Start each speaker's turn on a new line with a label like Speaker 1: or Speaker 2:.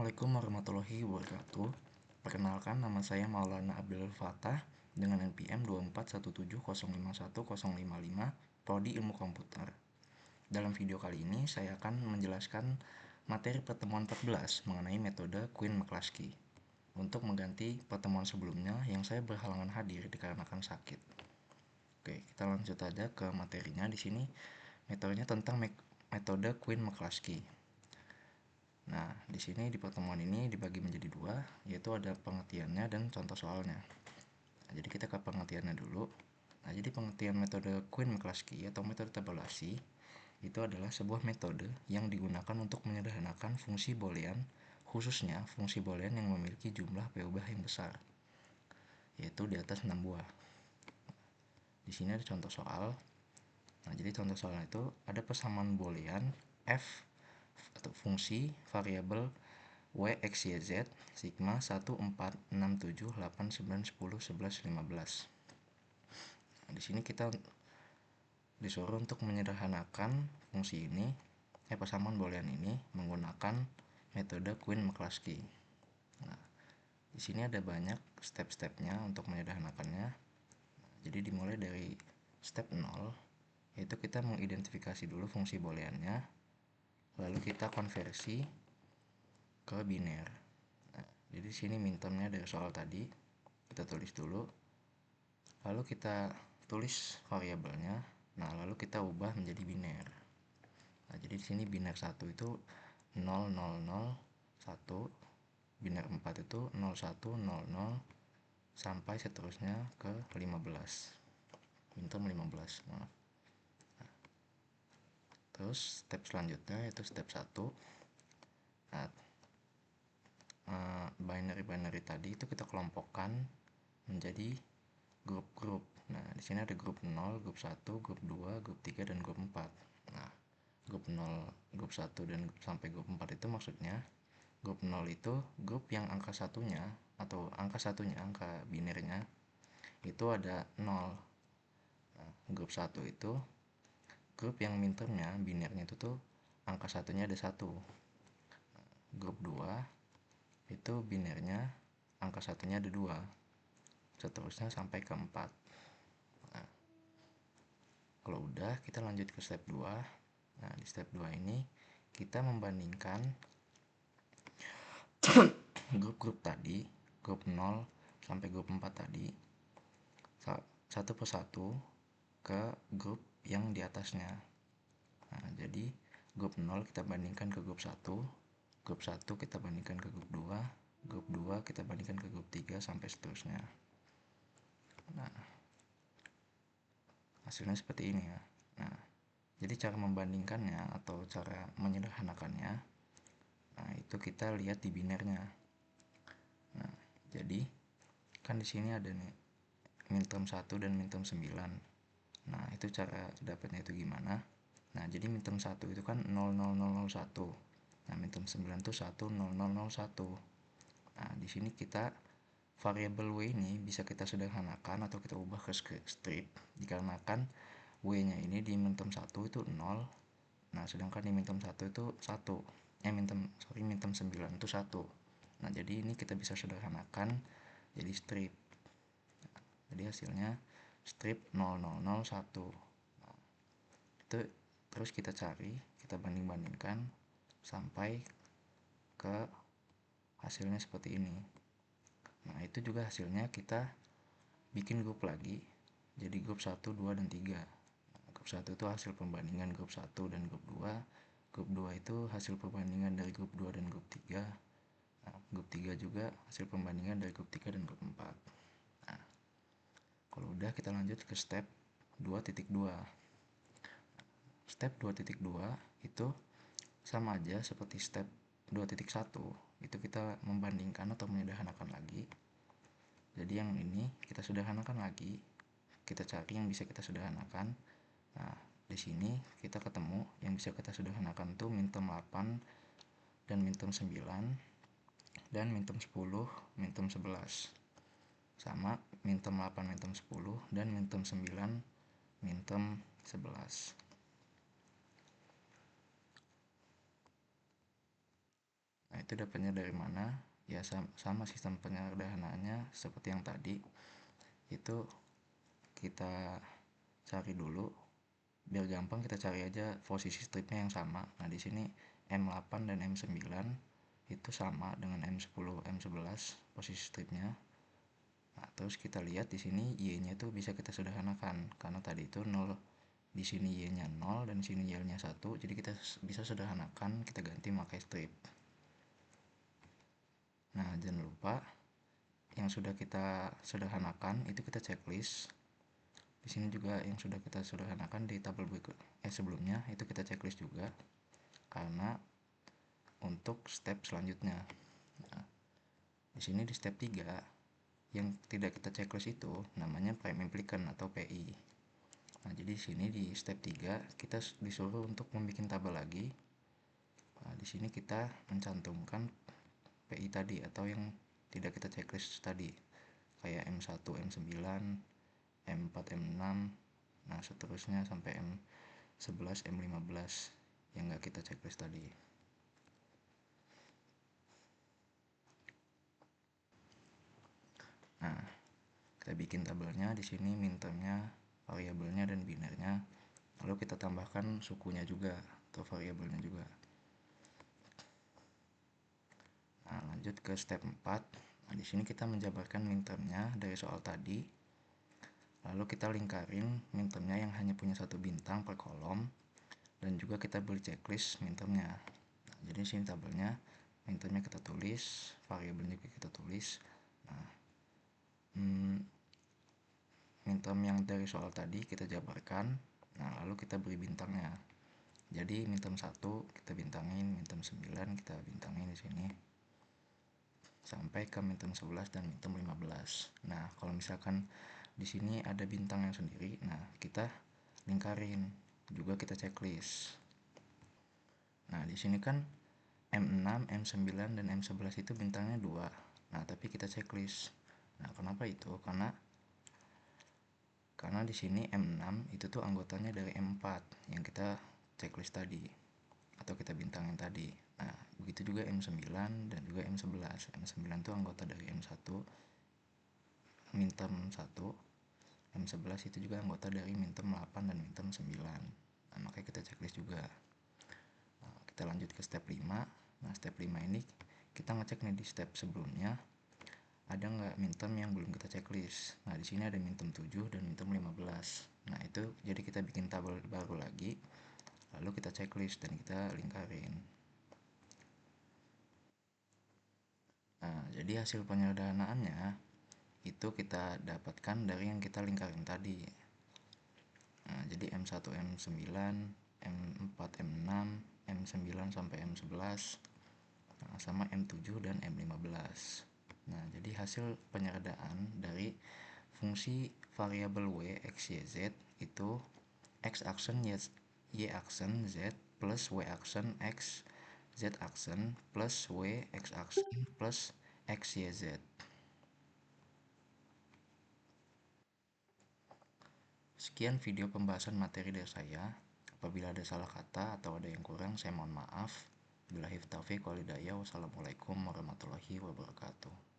Speaker 1: Assalamualaikum warahmatullahi wabarakatuh. Perkenalkan, nama saya Maulana Abdul Fatah dengan NPM 24170510055, Prodi Ilmu Komputer. Dalam video kali ini saya akan menjelaskan materi pertemuan 14 mengenai metode Quine-McCluskey untuk mengganti pertemuan sebelumnya yang saya berhalangan hadir dikarenakan sakit. Oke, kita lanjut aja ke materinya. Di sini metodenya tentang metode Quine-McCluskey. Nah, di sini di pertemuan ini dibagi menjadi dua, yaitu ada pengertiannya dan contoh soalnya. Nah, jadi kita ke pengertiannya dulu. Nah, jadi pengertian metode Quine-McCluskey atau metode tabulasi itu adalah sebuah metode yang digunakan untuk menyederhanakan fungsi boolean, khususnya fungsi boolean yang memiliki jumlah perubahan yang besar, yaitu di atas 6 buah. Di sini ada contoh soal. Nah, jadi contoh soal itu ada persamaan boolean f atau fungsi variabel y, x, y, z sigma 1, 4, 6, 7, 8, 9, 10, 11, 15. Nah, di sini kita disuruh untuk menyederhanakan fungsi ini, persamaan boolean ini menggunakan metode Quine-McCluskey. Nah, di sini ada banyak step-stepnya untuk menyederhanakannya. Nah, jadi dimulai dari step 0, yaitu kita mengidentifikasi dulu fungsi booleannya, lalu kita konversi ke biner. Nah, jadi di sini mintermnya dari soal tadi kita tulis dulu, lalu kita tulis variabelnya. Nah, lalu kita ubah menjadi biner. Nah, jadi di sini biner 1 itu 0001, biner 4 itu 0100 sampai seterusnya ke 15. Minterm 15. Nah, terus step selanjutnya yaitu step 1. Nah, binary tadi itu kita kelompokkan menjadi grup-grup. Nah, di sini ada grup 0, grup 1, grup 2, grup 3 dan grup 4. Nah, grup 0, grup 1 dan sampai grup 4 itu maksudnya grup 0 itu grup yang angka satunya atau angka binernya itu ada 0. Nah, grup 1 itu grup yang mintermnya binernya itu tuh angka satunya ada 1. Grup 2 itu binernya angka satunya ada 2, seterusnya sampai ke 4. Nah, kalau udah kita lanjut ke step 2. Nah, di step 2 ini kita membandingkan grup-grup tadi, grup 0 sampai grup 4 tadi satu persatu ke grup yang di atasnya. Nah, jadi grup 0 kita bandingkan ke grup 1, grup 1 kita bandingkan ke grup 2, grup 2 kita bandingkan ke grup 3 sampai seterusnya. Nah, hasilnya seperti ini ya. Nah, jadi cara membandingkannya atau cara menyederhanakannya, nah itu kita lihat di binernya. Nah, jadi kan di sini ada nih minterm 1 dan minterm 9. Nah, itu cara dapatnya itu gimana? Nah, jadi minterm 1 itu kan 00001. Nah, minterm 9 itu 10001. Nah, di sini kita variabel w ini bisa kita sederhanakan atau kita ubah ke strip dikarenakan w-nya ini di minterm 1 itu 0. Nah, sedangkan di minterm 1 itu 1. Minterm 9 itu 1. Nah, jadi ini kita bisa sederhanakan jadi strip. Nah, jadi hasilnya strip 0001. Nah, itu terus kita cari, kita banding-bandingkan sampai ke hasilnya seperti ini. Nah, itu juga hasilnya kita bikin grup lagi, jadi grup 1, 2, dan 3. Nah, grup 1 itu hasil perbandingan grup 1 dan grup 2. Grup 2 itu hasil perbandingan dari grup 2 dan grup 3. Nah, grup 3 juga hasil perbandingan dari grup 3 dan grup 4. Nah, kalau udah kita lanjut ke step 2.2. Step 2.2 itu sama aja seperti step 2.1. Itu kita membandingkan atau menyederhanakan lagi. Jadi yang ini kita sederhanakan lagi, kita cari yang bisa kita sederhanakan. Nah, di sini kita ketemu yang bisa kita sederhanakan tuh minterm 8 dan minterm 9 dan minterm 10, minterm 11. Sama minterm 8, minterm 10 dan minterm 9, minterm 11. Nah, itu dapatnya dari mana? Ya sama sistem penyederhanaannya seperti yang tadi. Itu kita cari dulu, biar gampang kita cari aja posisi stripnya yang sama. Nah, di sini M8 dan M9 itu sama dengan M10, M11 posisi stripnya. Nah, terus kita lihat di sini Y-nya itu bisa kita sederhanakan karena tadi itu 0, di sini Y-nya 0 dan di sini Y-nya 1. Jadi kita bisa sederhanakan, kita ganti pakai strip. Nah, jangan lupa yang sudah kita sederhanakan itu kita checklist. Di sini juga yang sudah kita sederhanakan di tabel berikut sebelumnya itu kita checklist juga karena untuk step selanjutnya. Nah, di sini di step 3 yang tidak kita checklist itu namanya prime implicant atau PI. Nah, jadi di sini di step 3 kita disuruh untuk membuat tabel lagi. Nah, di sini kita mencantumkan PI tadi atau yang tidak kita checklist tadi. Kayak M1, M9, M4, M6, nah seterusnya sampai M11, M15 yang nggak kita checklist tadi. Nah, kita bikin tabelnya di sini mintermnya, variabelnya dan binernya. Lalu kita tambahkan sukunya juga atau variabelnya juga. Nah, lanjut ke step 4. Nah, di sini kita menjabarkan mintermnya dari soal tadi. Lalu kita lingkarin mintermnya yang hanya punya satu bintang per kolom dan juga kita beri checklist mintermnya. Nah, jadi di sini tabelnya mintermnya kita tulis, variabelnya juga kita tulis. Nah, minterm yang dari soal tadi kita jabarkan. Nah, lalu kita beri bintangnya. Jadi minterm 1 kita bintangin, minterm 9 kita bintangin di sini. Sampai ke minterm 11 dan minterm 15. Nah, kalau misalkan di sini ada bintang yang sendiri, nah kita lingkarin, juga kita checklist. Nah, di sini kan M6, M9 dan M11 itu bintangnya 2. Nah, tapi kita checklist. Nah, kenapa itu? Karena di sini M6 itu tuh anggotanya dari M4 yang kita checklist tadi atau kita bintangin tadi. Nah, begitu juga M9 dan juga M11. M9 itu anggota dari M1 minterm 1. M11 itu juga anggota dari minterm 8 dan minterm 9. Nah, makanya kita checklist juga. Nah, kita lanjut ke step 5. Nah, step 5 ini kita ngecek nih di step sebelumnya ada nggak minterm yang belum kita checklist. Nah, di sini ada minterm 7 dan minterm 15. Nah, itu jadi kita bikin tabel baru lagi, lalu kita checklist dan kita lingkarin. Nah, jadi hasil penyederhanaannya itu kita dapatkan dari yang kita lingkarin tadi. Nah, jadi M1, M9, M4, M6, M9 sampai M11, nah, sama M7 dan M15. Nah, jadi hasil penyertaan dari fungsi variabel W X Y Z itu X aksen Y aksen Z plus W aksen X Z aksen plus W X aksen plus X Y Z. Sekian video pembahasan materi dari saya. Apabila ada salah kata atau ada yang kurang, saya mohon maaf. Billahi taufiq wal hidayah. Wassalamualaikum warahmatullahi wabarakatuh.